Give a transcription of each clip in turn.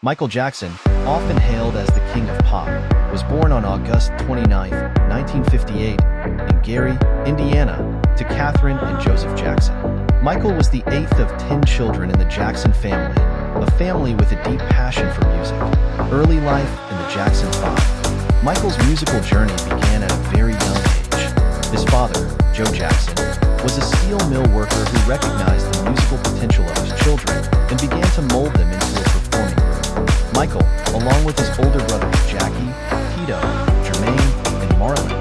Michael Jackson, often hailed as the King of Pop, was born on August 29, 1958, in Gary, Indiana, to Catherine and Joseph Jackson. Michael was the eighth of 10 children in the Jackson family, a family with a deep passion for music. Early life in the Jackson 5. Michael's musical journey began at a very young age. His father, Joe Jackson, was a steel mill worker who recognized the musical potential of his children and began to mold them into a performing group. Michael, along with his older brothers Jackie, Tito, Jermaine, and Marlon,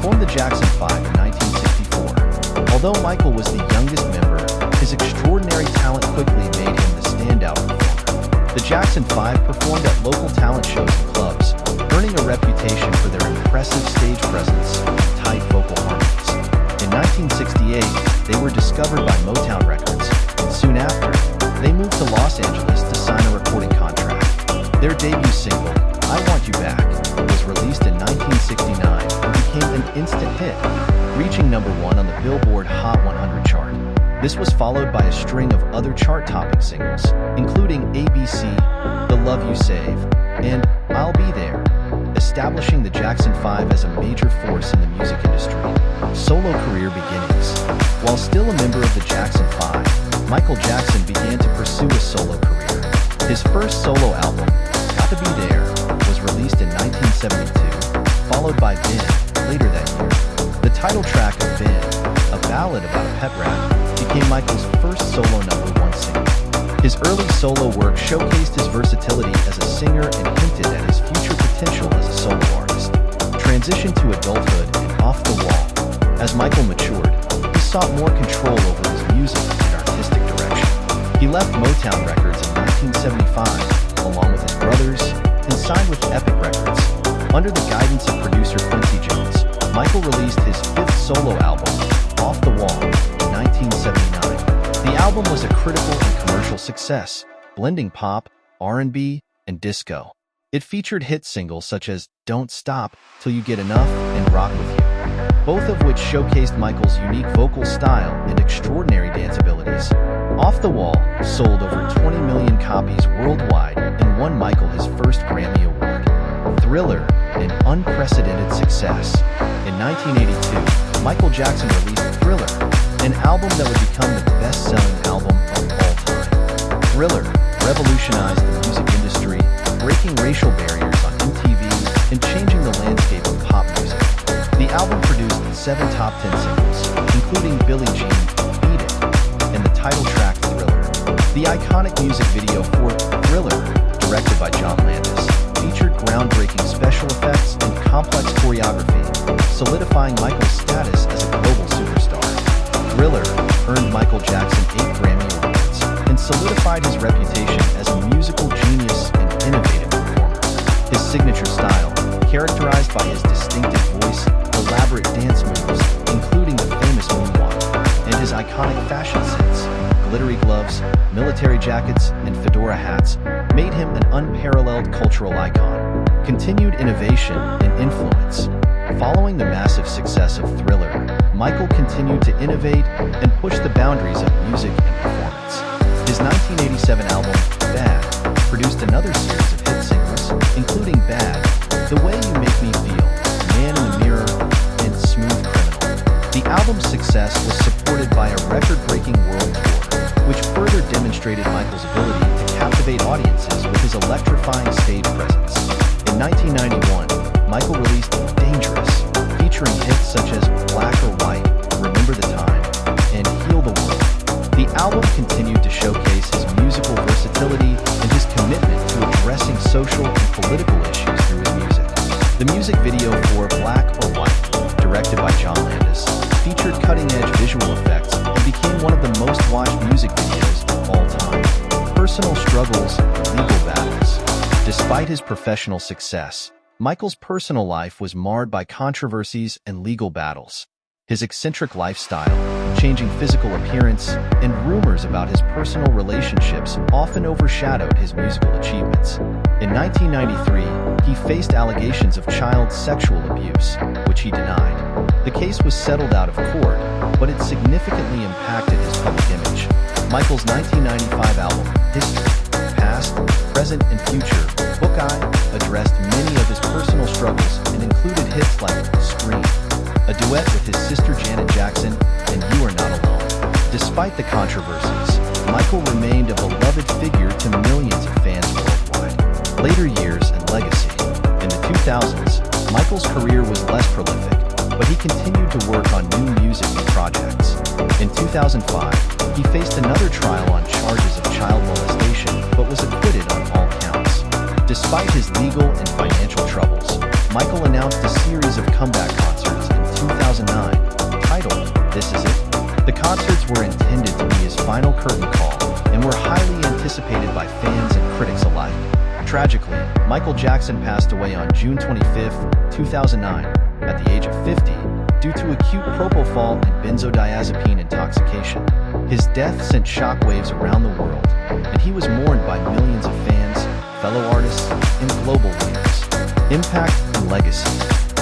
formed the Jackson 5 in 1964. Although Michael was the youngest member, his extraordinary talent quickly made him the standout performer. The Jackson 5 performed at local talent shows and clubs, earning a reputation for their impressive stage presence and tight vocal harmonies. In 1968, they were discovered by Motown Records, and soon after, they moved to Los Angeles to sign a recording contract. Their debut single, I Want You Back, was released in 1969 and became an instant hit, reaching #1 on the Billboard Hot 100 chart. This was followed by a string of other chart-topping singles, including ABC, The Love You Save, and I'll Be There, establishing the Jackson 5 as a major force in the music industry. Solo career beginnings. While still a member of the Jackson 5, Michael Jackson began to pursue a solo career. His first solo album, Got to Be There, was released in 1972, followed by Ben later that year. The title track of Ben, a ballad about a pet rat, became Michael's first solo #1 single. His early solo work showcased his versatility as a singer and hinted at his future potential as a solo artist. Transition to adulthood and Off the Wall. As Michael matured, he sought more control over his music and artistic direction. He left Motown Records in 1975, along with his brothers, and signed with Epic Records. Under the guidance of producer Quincy Jones, Michael released his fifth solo album, Off the Wall, in 1979. The album was a critical and commercial success, blending pop, R&B, and disco. It featured hit singles such as Don't Stop Till You Get Enough and Rock With You, both of which showcased Michael's unique vocal style and extraordinary dance abilities. Off the Wall sold over 20 million copies worldwide and won Michael his first Grammy Award. Thriller, an unprecedented success. In 1982, Michael Jackson released Thriller, an album that would become the best-selling album of all time. Thriller revolutionized the music industry, breaking racial barriers on MTV and changing the landscape of pop music. The album produced 7 top 10 singles, including Billie Jean, Beat It, and the title track Thriller. The iconic music video for Thriller, directed by John Landis, featured groundbreaking special effects and complex choreography, solidifying Michael's status as a global superstar. Thriller earned Michael Jackson 8 Grammy Awards and solidified his reputation as a musical genius and innovative performer. His signature style, characterized by his distinctive voice, elaborate dance moves, including the famous moonwalk, and his iconic fashion sense, glittery gloves, military jackets, and fedora hats, made him an unparalleled cultural icon. Continued innovation and influence. Following the massive success of Thriller, Michael continued to innovate and push the boundaries of music and performance. His 1987 album, Bad, produced another series of hit singles, including Bad, The Way You Make Me Feel, Man in the Mirror, and Smooth Criminal. The album's success was supported by a record-breaking world tour, which further demonstrated Michael's ability to captivate audiences with his electrifying stage presence. In 1991, Michael released Dangerous, featuring hits such as Black or White, Remember the Time, and Heal the World. The album continued to showcase his musical versatility and his commitment to addressing social and political issues through his music. The music video for Black or White, directed by John Landis, featured cutting-edge visual effects and became one of the most-watched music videos of all time. Personal struggles and legal battles. Despite his professional success, Michael's personal life was marred by controversies and legal battles. His eccentric lifestyle, changing physical appearance, and rumors about his personal relationships often overshadowed his musical achievements. In 1993, he faced allegations of child sexual abuse, which he denied. The case was settled out of court, but it significantly impacted his public image. Michael's 1995 album, History, Past, past, present, and future, Book Eye addressed many of his personal struggles and included hits like Scream, a duet with his sister Janet Jackson, and You Are Not Alone. Despite the controversies, Michael remained a beloved figure to millions of fans worldwide. Later years and legacy. In the 2000s, Michael's career was less prolific, but he continued to work on new music and projects. In 2005, he faced another trial on charges of child molestation, but was acquitted on all counts. Despite his legal and financial troubles, Michael announced a series of comeback concerts in 2009, titled This Is It. The concerts were intended to be his final curtain call and were highly anticipated by fans and critics alike. Tragically, Michael Jackson passed away on June 25, 2009, at the age of 50, due to acute propofol and benzodiazepine intoxication. His death sent shockwaves around the world, and he was mourned by millions of fans, fellow artists, and global leaders. Impact and legacy.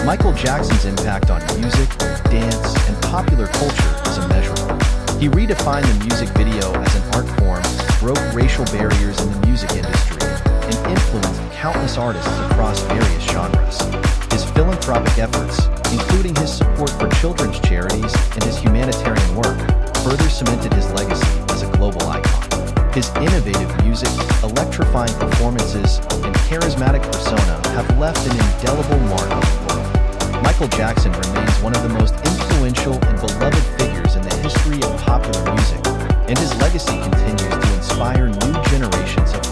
Michael Jackson's impact on music, dance, and popular culture is immeasurable. He redefined the music video as an art form, broke racial barriers in the music industry, and influenced countless artists across various genres. His philanthropic efforts, including his support for children's charities and his humanitarian work, further cemented his legacy as a global icon. His innovative music, electrifying performances, and charismatic persona have left an indelible mark on the world. Michael Jackson remains one of the most influential and beloved figures in the history of popular music, and his legacy continues to inspire new generations of